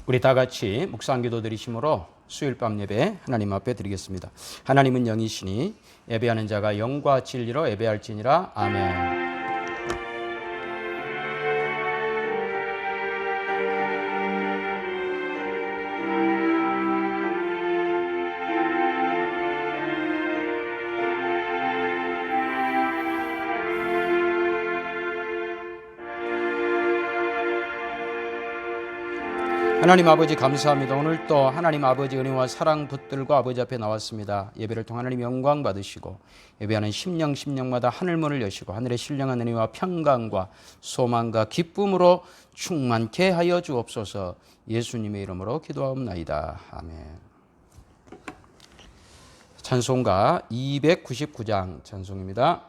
우리 다 같이 묵상 기도 드리심으로 수요일 밤 예배 하나님 앞에 드리겠습니다. 하나님은 영이시니 예배하는 자가 영과 진리로 예배할지니라. 아멘. 하나님 아버지 감사합니다. 오늘 또 하나님 아버지 은혜와 사랑 붙들고 아버지 앞에 나왔습니다. 예배를 통해 하나님 영광 받으시고 예배하는 심령마다 하늘문을 여시고 하늘의 신령한 은혜와 평강과 소망과 기쁨으로 충만케 하여 주옵소서. 예수님의 이름으로 기도하옵나이다. 아멘. 찬송가 299장 찬송입니다.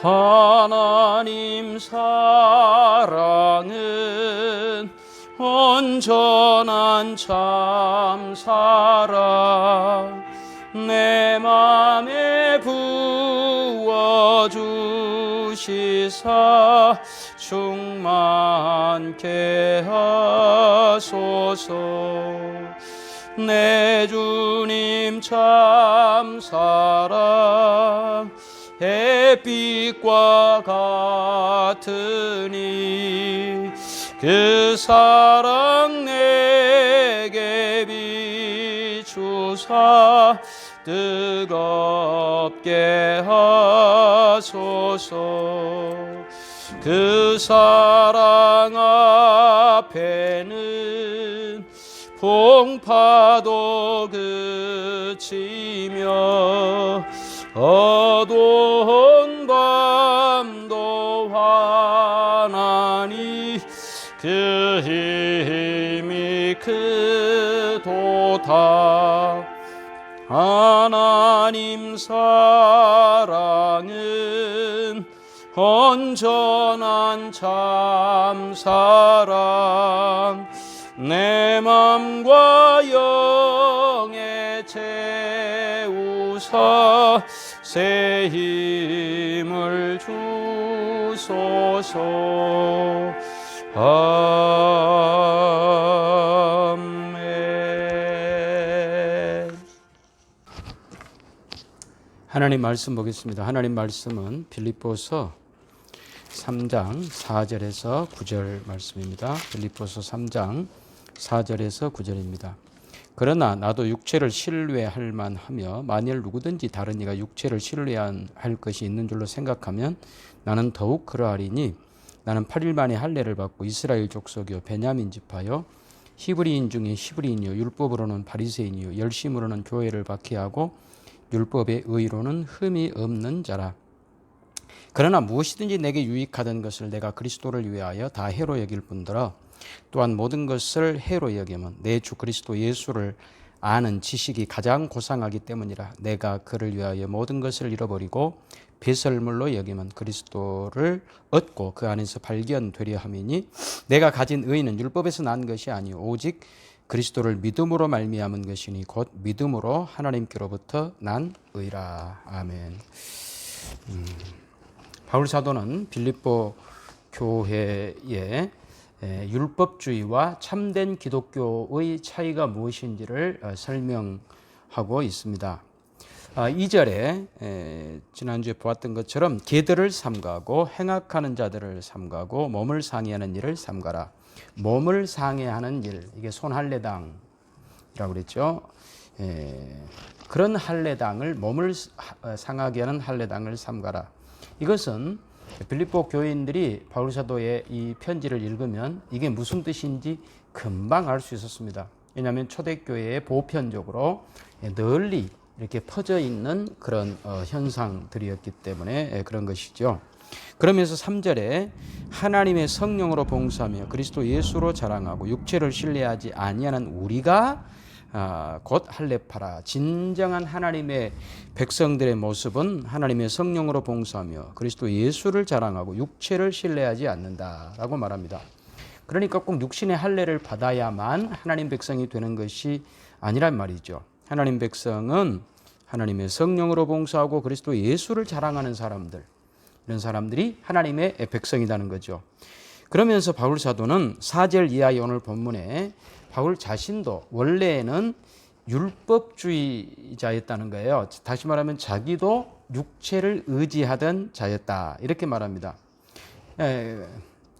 하나님 사랑은 온전한 참 사랑 내 맘에 부어주시사 충만케 하소서. 내 주님 참 사랑 햇빛과 같으니 그 사랑 내게 비추사 뜨겁게 하소서. 그 사랑 앞에는 풍파도 그치며 어두운 밤도 환하니 그 힘이 크도다. 하나님 사랑은 온전한 참 사랑 내 맘과 영에 채우사 새 힘을 주소서. 아멘. 하나님 말씀 보겠습니다. 하나님 말씀은 빌립보서 3장 4절에서 9절 말씀입니다. 빌립보서 3장 4절에서 9절입니다. 그러나 나도 육체를 신뢰할 만하며 만일 누구든지 다른 이가 육체를 신뢰할 것이 있는 줄로 생각하면 나는 더욱 그러하리니 나는 8일 만에 할례를 받고 이스라엘 족속이요 베냐민 지파요 히브리인 중에 히브리인이요 율법으로는 바리새인이요 열심으로는 교회를 박해하고 율법의 의로는 흠이 없는 자라. 그러나 무엇이든지 내게 유익하던 것을 내가 그리스도를 위하여 다 해로 여길 뿐더러 또한 모든 것을 해로 여기면 내 주 그리스도 예수를 아는 지식이 가장 고상하기 때문이라. 내가 그를 위하여 모든 것을 잃어버리고 배설물로 여기면 그리스도를 얻고 그 안에서 발견되려 함이니 내가 가진 의는 율법에서 난 것이 아니요 오직 그리스도를 믿음으로 말미암은 것이니 곧 믿음으로 하나님께로부터 난 의라. 아멘. 바울 사도는 빌립보 교회에 율법주의와 참된 기독교의 차이가 무엇인지를 설명하고 있습니다. 2절에 지난주에 보았던 것처럼 개들을 삼가고 행악하는 자들을 삼가고 몸을 상해하는 일을 삼가라. 몸을 상해하는 일, 이게 손할례당이라고 그랬죠. 그런 할례당을 몸을 상하게 하는 할례당을 삼가라. 이것은 빌립보 교인들이 바울 사도의 이 편지를 읽으면 이게 무슨 뜻인지 금방 알 수 있었습니다. 왜냐하면 초대교회에 보편적으로 널리 이렇게 퍼져 있는 그런 현상들이었기 때문에 그런 것이죠. 그러면서 3절에 하나님의 성령으로 봉사하며 그리스도 예수로 자랑하고 육체를 신뢰하지 아니하는 우리가 곧 할례파라. 진정한 하나님의 백성들의 모습은 하나님의 성령으로 봉사하며 그리스도 예수를 자랑하고 육체를 신뢰하지 않는다라고 말합니다. 그러니까 꼭 육신의 할례를 받아야만 하나님 백성이 되는 것이 아니란 말이죠. 하나님 백성은 하나님의 성령으로 봉사하고 그리스도 예수를 자랑하는 사람들, 이런 사람들이 하나님의 백성이라는 거죠. 그러면서 바울 사도는 4절 이하의 오늘 본문에 바울 자신도 원래는 율법주의자였다는 거예요. 다시 말하면 자기도 육체를 의지하던 자였다, 이렇게 말합니다.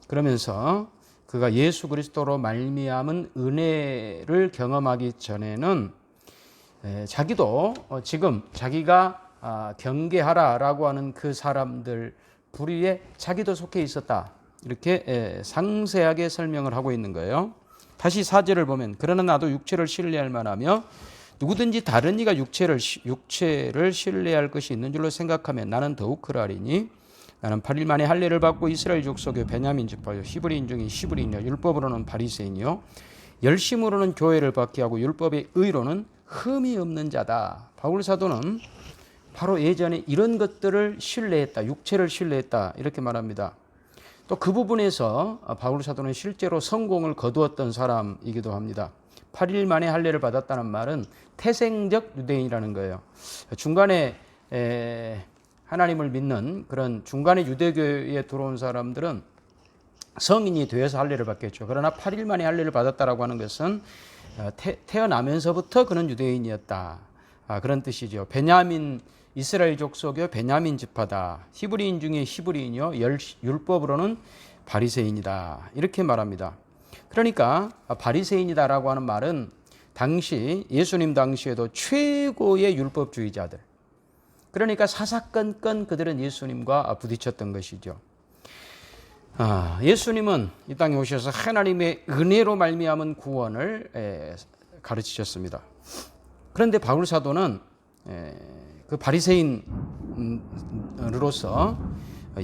그러면서 그가 예수 그리스도로 말미암은 은혜를 경험하기 전에는 자기도 지금 자기가 경계하라라고 하는 그 사람들 부류에 자기도 속해 있었다, 이렇게 상세하게 설명을 하고 있는 거예요. 다시 4절을 보면 그러나 나도 육체를 신뢰할 만하며 누구든지 다른 이가 육체를 신뢰할 것이 있는 줄로 생각하면 나는 더욱 그러하리니 나는 8일 만에 할례를 받고 이스라엘 족속의 베냐민 지파요 히브리인 중에 히브리인이요 율법으로는 바리새인이요 열심으로는 교회를 받게 하고 율법의 의로는 흠이 없는 자다. 바울 사도는 바로 예전에 이런 것들을 신뢰했다, 육체를 신뢰했다, 이렇게 말합니다. 또 그 부분에서 바울 사도는 실제로 성공을 거두었던 사람이기도 합니다. 8일 만에 할례를 받았다는 말은 태생적 유대인이라는 거예요. 중간에 하나님을 믿는 그런 중간에 유대교에 들어온 사람들은 성인이 되어서 할례를 받겠죠. 그러나 8일 만에 할례를 받았다라고 하는 것은 태어나면서부터 그는 유대인이었다, 그런 뜻이죠. 베냐민 이스라엘 족속의 베냐민 지파다. 히브리인 중에 히브리인이요 율법으로는 바리새인이다, 이렇게 말합니다. 그러니까 바리새인이다라고 하는 말은 당시 예수님 당시에도 최고의 율법주의자들, 그러니까 사사건건 그들은 예수님과 부딪혔던 것이죠. 예수님은 이 땅에 오셔서 하나님의 은혜로 말미암은 구원을 가르치셨습니다. 그런데 바울 사도는 그 바리새인으로서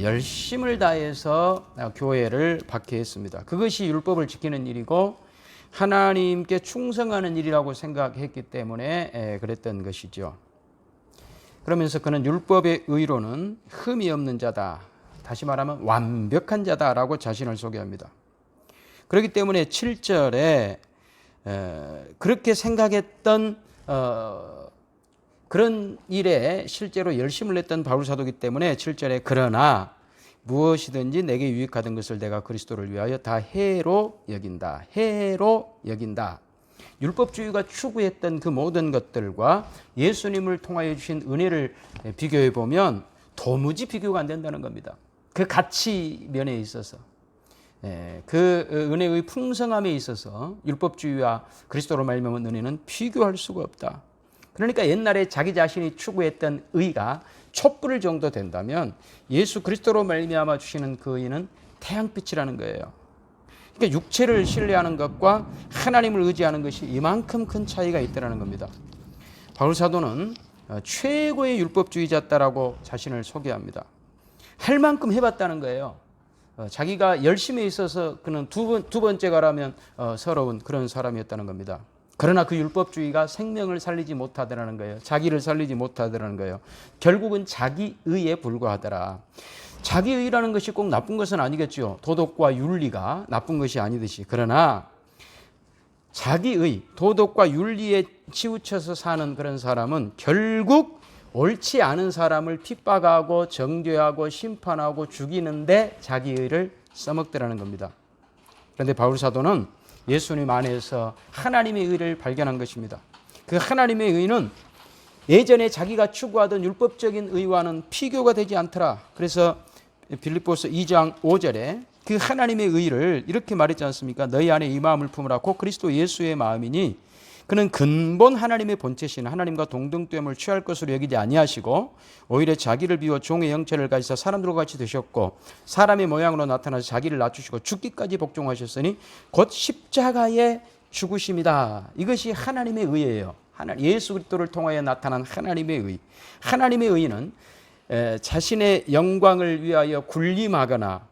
열심을 다해서 교회를 박해했습니다. 그것이 율법을 지키는 일이고 하나님께 충성하는 일이라고 생각했기 때문에 그랬던 것이죠. 그러면서 그는 율법의 의로는 흠이 없는 자다, 다시 말하면 완벽한 자다라고 자신을 소개합니다. 그렇기 때문에 7절에 그렇게 생각했던 그런 일에 실제로 열심을 냈던 바울 사도이기 때문에 7절에 그러나 무엇이든지 내게 유익하던 것을 내가 그리스도를 위하여 다 해로 여긴다. 해로 여긴다. 율법주의가 추구했던 그 모든 것들과 예수님을 통하여 주신 은혜를 비교해 보면 도무지 비교가 안 된다는 겁니다. 그 가치 면에 있어서, 그 은혜의 풍성함에 있어서 율법주의와 그리스도로 말미암은 은혜는 비교할 수가 없다. 그러니까 옛날에 자기 자신이 추구했던 의가 촛불 정도 된다면 예수 그리스도로 말미암아 주시는 그 의는 태양빛이라는 거예요. 그러니까 육체를 신뢰하는 것과 하나님을 의지하는 것이 이만큼 큰 차이가 있다는 겁니다. 바울 사도는 최고의 율법주의자다라고 자신을 소개합니다. 할 만큼 해봤다는 거예요. 자기가 열심히 있어서 그는 두 번째가라면 서러운 그런 사람이었다는 겁니다. 그러나 그 율법주의가 생명을 살리지 못하더라는 거예요. 자기를 살리지 못하더라는 거예요. 결국은 자기의에 불과하더라. 자기의라는 것이 꼭 나쁜 것은 아니겠죠. 도덕과 윤리가 나쁜 것이 아니듯이. 그러나 자기의 도덕과 윤리에 치우쳐서 사는 그런 사람은 결국 옳지 않은 사람을 핍박하고 정죄하고 심판하고 죽이는데 자기의를 써먹더라는 겁니다. 그런데 바울 사도는 예수님 안에서 하나님의 의를 발견한 것입니다. 그 하나님의 의는 예전에 자기가 추구하던 율법적인 의와는 비교가 되지 않더라. 그래서 빌립보서 2장 5절에 그 하나님의 의를 이렇게 말했지 않습니까? 너희 안에 이 마음을 품으라. 곧 그리스도 예수의 마음이니 그는 근본 하나님의 본체신 하나님과 동등됨을 취할 것으로 여기지 아니하시고 오히려 자기를 비워 종의 형체를 가지사 사람들과 같이 되셨고 사람의 모양으로 나타나서 자기를 낮추시고 죽기까지 복종하셨으니 곧 십자가의 죽으심이다. 이것이 하나님의 의예요. 예수 그리스도를 통하여 나타난 하나님의 의. 하나님의 의는 자신의 영광을 위하여 군림하거나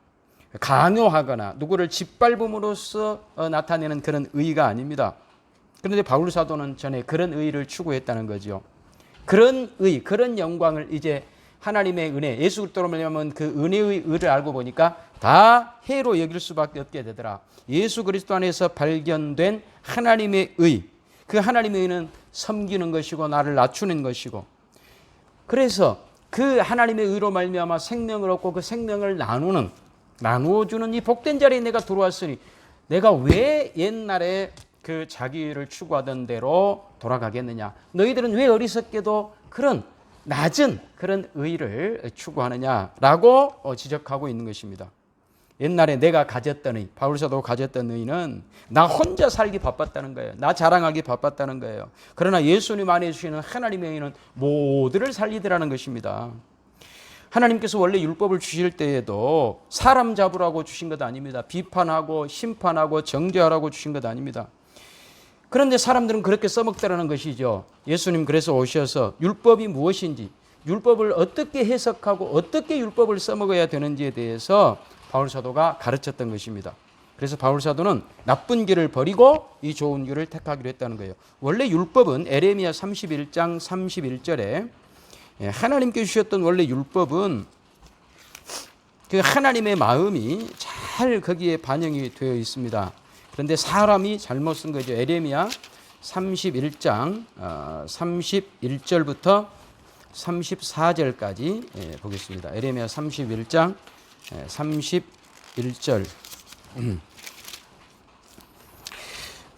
강요하거나 누구를 짓밟음으로써 나타내는 그런 의가 아닙니다. 그런데 바울 사도는 전에 그런 의를 추구했다는 거죠. 그런 의, 그런 영광을 이제 하나님의 은혜, 예수 그리스도로 말하면 그 은혜의 의를 알고 보니까 다 해로 여길 수밖에 없게 되더라. 예수 그리스도 안에서 발견된 하나님의 의, 그 하나님의 의는 섬기는 것이고 나를 낮추는 것이고 그래서 그 하나님의 의로 말미암아 생명을 얻고 그 생명을 나누어주는 이 복된 자리에 내가 들어왔으니 내가 왜 옛날에 그 자기를 추구하던 대로 돌아가겠느냐. 너희들은 왜 어리석게도 그런 낮은 그런 의를 추구하느냐라고 지적하고 있는 것입니다. 옛날에 내가 가졌던 의, 바울사도 가졌던 의는 나 혼자 살기 바빴다는 거예요. 나 자랑하기 바빴다는 거예요. 그러나 예수님 안에 주시는 하나님의 의는 모두를 살리더라는 것입니다. 하나님께서 원래 율법을 주실 때에도 사람 잡으라고 주신 것 아닙니다. 비판하고 심판하고 정죄하라고 주신 것 아닙니다. 그런데 사람들은 그렇게 써먹더라는 것이죠. 예수님 그래서 오셔서 율법이 무엇인지, 율법을 어떻게 해석하고 어떻게 율법을 써먹어야 되는지에 대해서 바울사도가 가르쳤던 것입니다. 그래서 바울사도는 나쁜 길을 버리고 이 좋은 길을 택하기로 했다는 거예요. 원래 율법은 에레미야 31장 31절에 하나님께 주셨던 원래 율법은 그 하나님의 마음이 잘 거기에 반영이 되어 있습니다. 그런데 사람이 잘못 쓴 거죠. 에레미야 31장 31절부터 34절까지 보겠습니다. 에레미야 31장 31절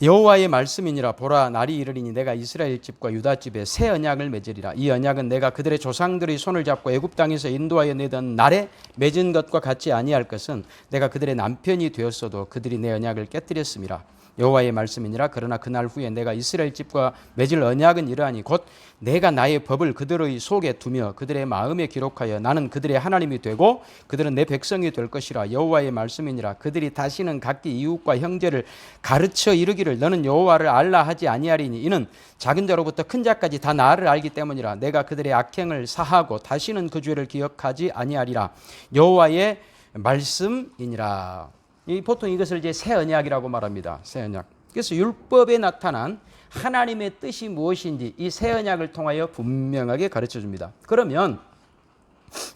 여호와의 말씀이니라. 보라, 날이 이르리니 내가 이스라엘 집과 유다 집에 새 언약을 맺으리라. 이 언약은 내가 그들의 조상들의 손을 잡고 애굽 땅에서 인도하여 내던 날에 맺은 것과 같지 아니할 것은 내가 그들의 남편이 되었어도 그들이 내 언약을 깨뜨렸음이라. 여호와의 말씀이니라. 그러나 그날 후에 내가 이스라엘 집과 맺을 언약은 이러하니 곧 내가 나의 법을 그들의 속에 두며 그들의 마음에 기록하여 나는 그들의 하나님이 되고 그들은 내 백성이 될 것이라. 여호와의 말씀이니라. 그들이 다시는 각기 이웃과 형제를 가르쳐 이르기를 너는 여호와를 알라 하지 아니하리니 이는 작은 자로부터 큰 자까지 다 나를 알기 때문이라. 내가 그들의 악행을 사하고 다시는 그 죄를 기억하지 아니하리라. 여호와의 말씀이니라. 보통 이것을 이제 새 언약이라고 말합니다. 새 언약. 그래서 율법에 나타난 하나님의 뜻이 무엇인지 이 새 언약을 통하여 분명하게 가르쳐 줍니다. 그러면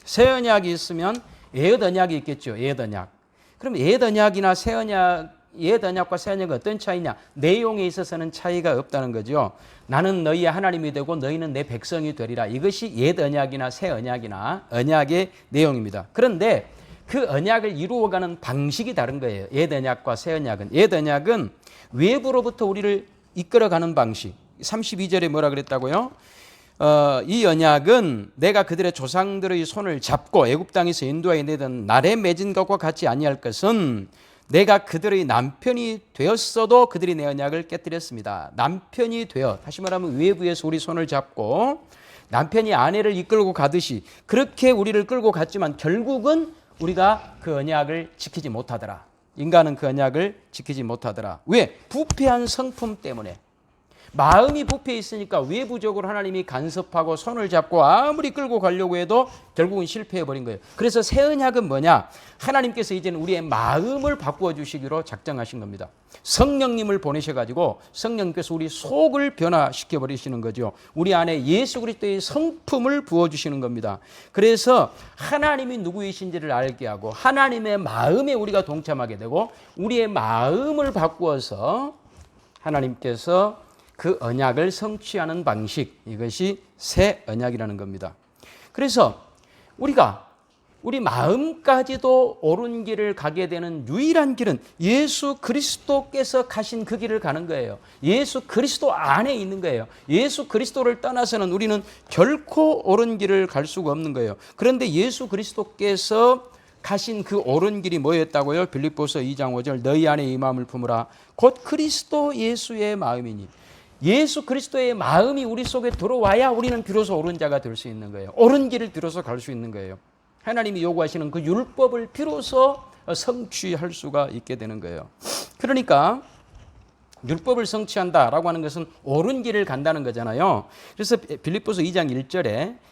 새 언약이 있으면 옛 언약이 있겠죠. 옛 언약. 그럼 옛 언약이나 새 언약, 옛 언약과 새 언약은 어떤 차이냐? 내용에 있어서는 차이가 없다는 거죠. 나는 너희의 하나님이 되고 너희는 내 백성이 되리라. 이것이 옛 언약이나 새 언약이나 언약의 내용입니다. 그런데 그 언약을 이루어가는 방식이 다른 거예요. 옛 언약과 새 언약은. 옛 언약은 외부로부터 우리를 이끌어가는 방식. 32절에 뭐라 그랬다고요? 이 언약은 내가 그들의 조상들의 손을 잡고 애굽 땅에서 인도하여 내던 날에 맺은 것과 같지 아니할 것은 내가 그들의 남편이 되었어도 그들이 내 언약을 깨뜨렸습니다. 남편이 되어, 다시 말하면 외부에서 우리 손을 잡고 남편이 아내를 이끌고 가듯이 그렇게 우리를 끌고 갔지만 결국은 우리가 그 언약을 지키지 못하더라. 인간은 그 언약을 지키지 못하더라. 왜? 부패한 성품 때문에. 마음이 부패해 있으니까 외부적으로 하나님이 간섭하고 손을 잡고 아무리 끌고 가려고 해도 결국은 실패해버린 거예요. 그래서 새 언약은 뭐냐? 하나님께서 이제는 우리의 마음을 바꾸어 주시기로 작정하신 겁니다. 성령님을 보내셔가지고 성령님께서 우리 속을 변화시켜 버리시는 거죠. 우리 안에 예수 그리스도의 성품을 부어주시는 겁니다. 그래서 하나님이 누구이신지를 알게 하고 하나님의 마음에 우리가 동참하게 되고 우리의 마음을 바꾸어서 하나님께서 그 언약을 성취하는 방식, 이것이 새 언약이라는 겁니다. 그래서 우리가 우리 마음까지도 옳은 길을 가게 되는 유일한 길은 예수 그리스도께서 가신 그 길을 가는 거예요. 예수 그리스도 안에 있는 거예요. 예수 그리스도를 떠나서는 우리는 결코 옳은 길을 갈 수가 없는 거예요. 그런데 예수 그리스도께서 가신 그 옳은 길이 뭐였다고요? 빌립보서 2장 5절 너희 안에 이 마음을 품으라 곧 그리스도 예수의 마음이니. 예수 그리스도의 마음이 우리 속에 들어와야 우리는 비로소 옳은 자가 될 수 있는 거예요. 옳은 길을 비로소 갈 수 있는 거예요. 하나님이 요구하시는 그 율법을 비로소 성취할 수가 있게 되는 거예요. 그러니까 율법을 성취한다라고 하는 것은 옳은 길을 간다는 거잖아요. 그래서 빌립보서 2장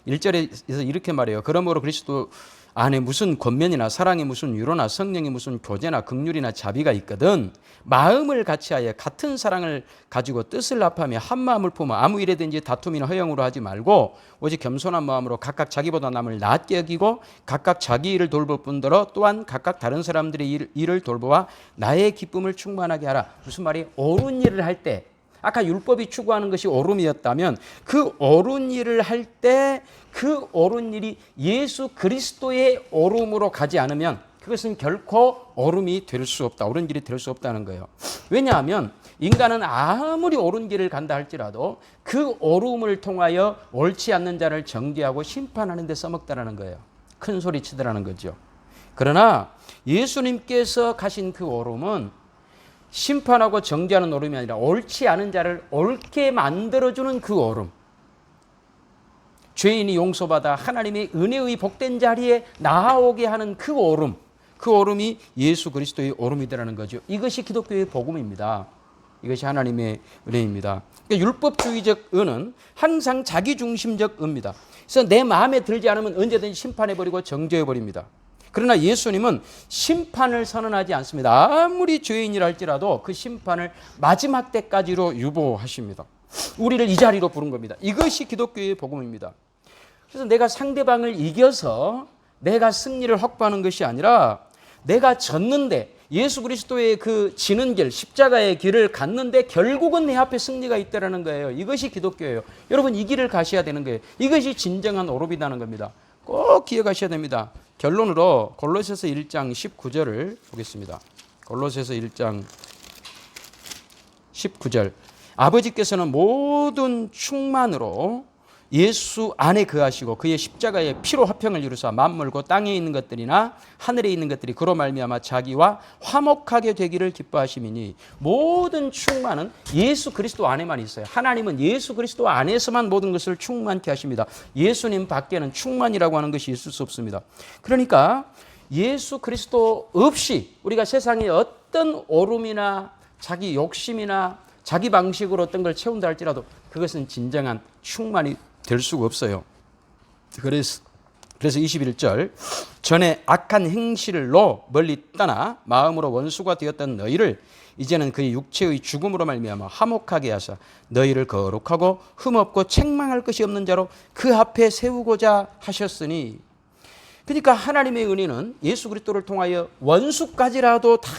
1절에서 이렇게 말해요. 그러므로 그리스도 안에 무슨 권면이나 사랑이 무슨 위로나 성령이 무슨 교제나 긍휼이나 자비가 있거든 마음을 같이하여 같은 사랑을 가지고 뜻을 합하며 한 마음을 품어 아무 일에든지 다툼이나 허영으로 하지 말고 오직 겸손한 마음으로 각각 자기보다 남을 낫게 여기고 각각 자기 일을 돌볼 뿐더러 또한 각각 다른 사람들의 일을 돌보아 나의 기쁨을 충만하게 하라. 무슨 말이? 옳은 일을 할 때 아까 율법이 추구하는 것이 옳음이었다면 그 옳은 일을 할 때 그 옳은 일이 예수 그리스도의 옳음으로 가지 않으면 그것은 결코 옳음이 될 수 없다. 옳은 길이 될 수 없다는 거예요. 왜냐하면 인간은 아무리 옳은 길을 간다 할지라도 그 옳음을 통하여 옳지 않는 자를 정죄하고 심판하는 데 써먹다라는 거예요. 큰 소리 치더라는 거죠. 그러나 예수님께서 가신 그 옳음은 심판하고 정죄하는 옳음이 아니라 옳지 않은 자를 옳게 만들어주는 그 옳음. 죄인이 용서받아 하나님의 은혜의 복된 자리에 나아오게 하는 그 옳음. 그 옳음이 예수 그리스도의 옳음이라는 거죠. 이것이 기독교의 복음입니다. 이것이 하나님의 은혜입니다. 그러니까 율법주의적 의는 항상 자기중심적 의입니다. 그래서 내 마음에 들지 않으면 언제든지 심판해버리고 정죄해버립니다. 그러나 예수님은 심판을 선언하지 않습니다. 아무리 죄인이라 할지라도 그 심판을 마지막 때까지로 유보하십니다. 우리를 이 자리로 부른 겁니다. 이것이 기독교의 복음입니다. 그래서 내가 상대방을 이겨서 내가 승리를 확보하는 것이 아니라 내가 졌는데 예수 그리스도의 그 지는 길, 십자가의 길을 갔는데 결국은 내 앞에 승리가 있다는 거예요. 이것이 기독교예요. 여러분 이 길을 가셔야 되는 거예요. 이것이 진정한 오롯이라는 겁니다. 꼭 기억하셔야 됩니다. 결론으로 골로새서 1장 19절을 보겠습니다. 골로새서 1장 19절. 아버지께서는 모든 충만으로 예수 안에 거하시고 그의 십자가의 피로 화평을 이루사 만물고 땅에 있는 것들이나 하늘에 있는 것들이 그로 말미암아 자기와 화목하게 되기를 기뻐하심이니 모든 충만은 예수 그리스도 안에만 있어요. 하나님은 예수 그리스도 안에서만 모든 것을 충만케 하십니다. 예수님 밖에는 충만이라고 하는 것이 있을 수 없습니다. 그러니까 예수 그리스도 없이 우리가 세상에 어떤 오름이나 자기 욕심이나 자기 방식으로 어떤 걸 채운다 할지라도 그것은 진정한 충만이 될 수가 없어요. 그래서 21절 전에 악한 행실로 멀리 떠나 마음으로 원수가 되었던 너희를 이제는 그의 육체의 죽음으로 말미암아 화목하게 하사 너희를 거룩하고 흠없고 책망할 것이 없는 자로 그 앞에 세우고자 하셨으니. 그러니까 하나님의 은혜는 예수 그리스도를 통하여 원수까지라도 다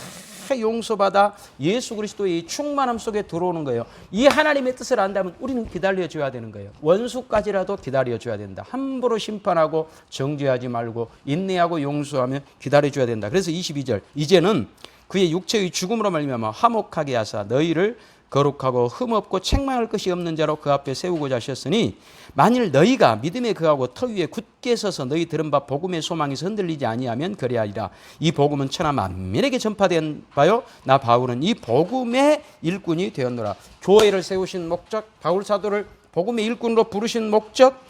용서받아 예수 그리스도의 충만함 속에 들어오는 거예요. 이 하나님의 뜻을 안다면 우리는 기다려줘야 되는 거예요. 원수까지라도 기다려줘야 된다. 함부로 심판하고 정죄하지 말고 인내하고 용서하며 기다려줘야 된다. 그래서 22절 이제는 그의 육체의 죽음으로 말미암아 화목하게 하사 너희를 거룩하고 흠없고 책망할 것이 없는 자로 그 앞에 세우고자 하셨으니 만일 너희가 믿음에 거하고 터 위에 굳게 서서 너희 들은 바 복음의 소망에서 흔들리지 아니하면 그리하리라. 이 복음은 천하 만민에게 전파된 바요 나 바울은 이 복음의 일꾼이 되었노라. 교회를 세우신 목적, 바울 사도를 복음의 일꾼으로 부르신 목적,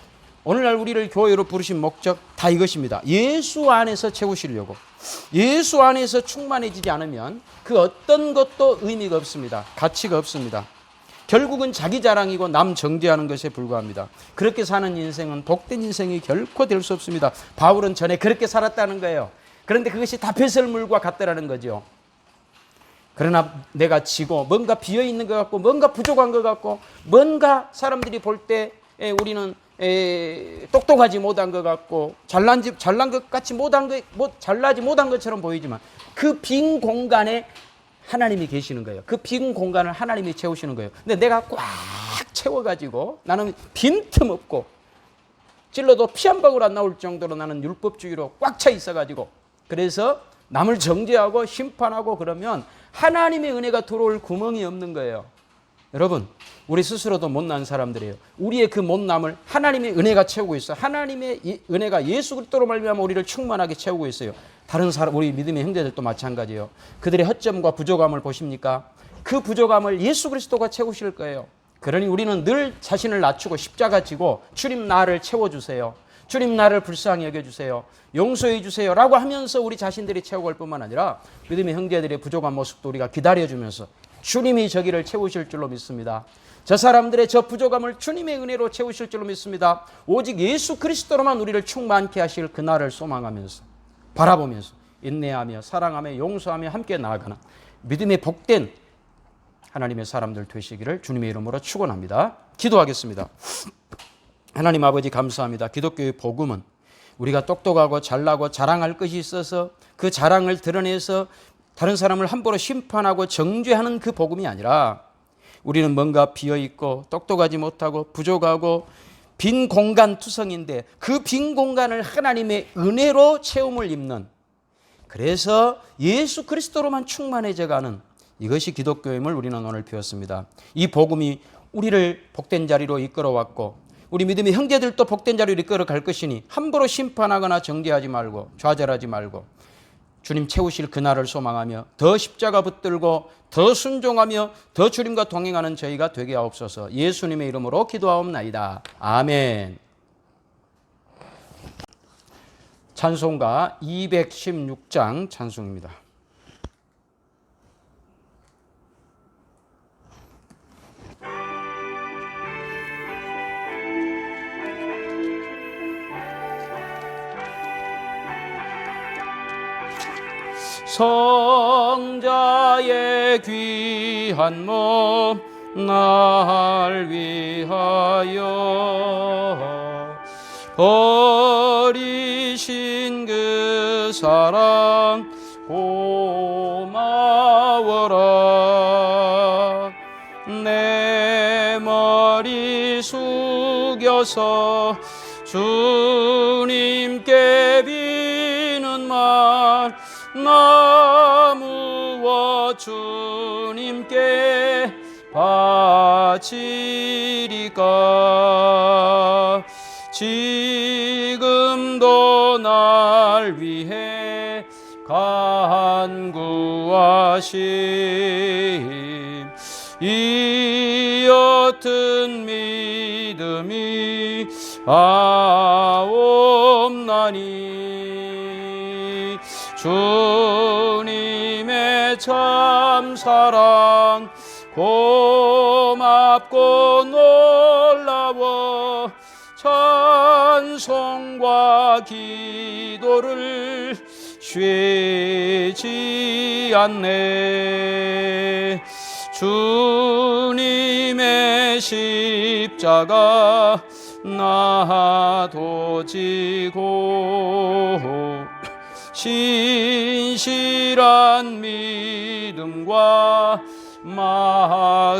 오늘날 우리를 교회로 부르신 목적 다 이것입니다. 예수 안에서 채우시려고. 예수 안에서 충만해지지 않으면 그 어떤 것도 의미가 없습니다. 가치가 없습니다. 결국은 자기 자랑이고 남 정죄하는 것에 불과합니다. 그렇게 사는 인생은 복된 인생이 결코 될 수 없습니다. 바울은 전에 그렇게 살았다는 거예요. 그런데 그것이 다 배설물과 같다라는 거죠. 그러나 내가 지고 뭔가 비어있는 것 같고 뭔가 부족한 것 같고 뭔가 사람들이 볼 때 우리는 똑똑하지 못한 것 같고 잘난 것 같이 잘나지 못한 것처럼 보이지만 그 빈 공간에 하나님이 계시는 거예요. 그 빈 공간을 하나님이 채우시는 거예요. 근데 내가 꽉 채워가지고 나는 빈틈없고 찔러도 피 한 방울 안 나올 정도로 나는 율법주의로 꽉 차 있어가지고 그래서 남을 정죄하고 심판하고 그러면 하나님의 은혜가 들어올 구멍이 없는 거예요. 여러분 우리 스스로도 못난 사람들이에요. 우리의 그 못남을 하나님의 은혜가 채우고 있어요. 하나님의 은혜가 예수 그리스도로 말미암아 우리를 충만하게 채우고 있어요. 다른 사람 우리 믿음의 형제들도 마찬가지예요. 그들의 허점과 부족함을 보십니까? 그 부족함을 예수 그리스도가 채우실 거예요. 그러니 우리는 늘 자신을 낮추고 십자가 지고 주님 나를 채워주세요. 주님 나를 불쌍히 여겨주세요. 용서해 주세요 라고 하면서 우리 자신들이 채워갈 뿐만 아니라 믿음의 형제들의 부족한 모습도 우리가 기다려주면서 주님이 저기를 채우실 줄로 믿습니다. 저 사람들의 저 부족함을 주님의 은혜로 채우실 줄로 믿습니다. 오직 예수 그리스도로만 우리를 충만케 하실 그날을 소망하면서 바라보면서 인내하며 사랑하며 용서하며 함께 나아가는 믿음의 복된 하나님의 사람들 되시기를 주님의 이름으로 축원합니다. 기도하겠습니다. 하나님 아버지 감사합니다. 기독교의 복음은 우리가 똑똑하고 잘나고 자랑할 것이 있어서 그 자랑을 드러내서 다른 사람을 함부로 심판하고 정죄하는 그 복음이 아니라 우리는 뭔가 비어있고 똑똑하지 못하고 부족하고 빈 공간 투성인데 그 빈 공간을 하나님의 은혜로 채움을 입는, 그래서 예수 그리스도로만 충만해져가는 이것이 기독교임을 우리는 오늘 배웠습니다. 이 복음이 우리를 복된 자리로 이끌어왔고 우리 믿음의 형제들도 복된 자리로 이끌어갈 것이니 함부로 심판하거나 정죄하지 말고 좌절하지 말고 주님 채우실 그날을 소망하며 더 십자가 붙들고 더 순종하며 더 주님과 동행하는 저희가 되게 하옵소서. 예수님의 이름으로 기도하옵나이다. 아멘. 찬송가 216장 찬송입니다. 성자의 귀한 몸 날 위하여 버리신 그 사랑 고마워라. 내 머리 숙여서 주님께 비는 말 나무와 주님께 바치리까. 지금도 날 위해 간구하심 이 옅은 믿음이 아옵나니. 주님의 참사랑 고맙고 놀라워 찬송과 기도를 쉬지 않네. 주님의 십자가 나도 지고 신실한 믿음과 마음으로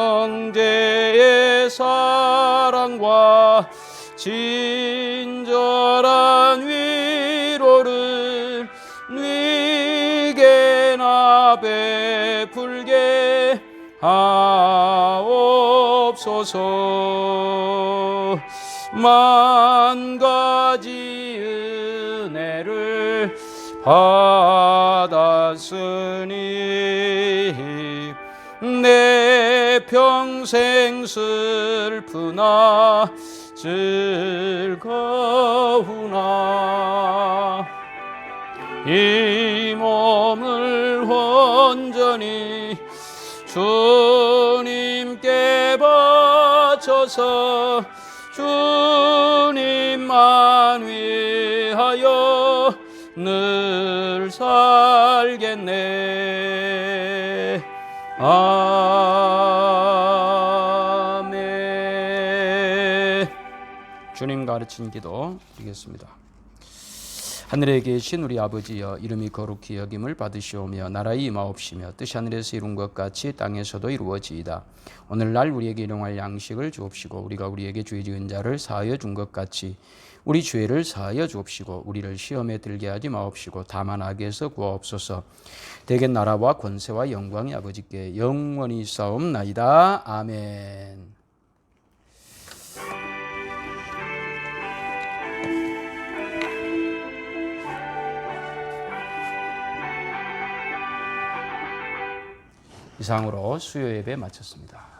형제의 사랑과 친절한 위로를 네게나 베풀게 하옵소서. 만 가지 은혜를 받았으니 내 평생 슬프나 즐거우나 이 몸을 온전히 주님께 바쳐서 주님만 위하여 늘 살겠네. 아멘. 주님 가르친 기도 드리겠습니다. 하늘에 계신 우리 아버지여, 이름이 거룩히 여김을 받으시오며 나라의 임하옵시며 뜻이 하늘에서 이룬 것 같이 땅에서도 이루어지이다. 오늘날 우리에게 일용할 양식을 주옵시고 우리가 우리에게 죄 지은 자를 사하여 준 것 같이 우리 죄를 사하여 주옵시고 우리를 시험에 들게 하지 마옵시고 다만 악에서 구하옵소서. 대개 나라와 권세와 영광이 아버지께 영원히 있사옵나이다. 아멘. 이상으로 수요 예배 마쳤습니다.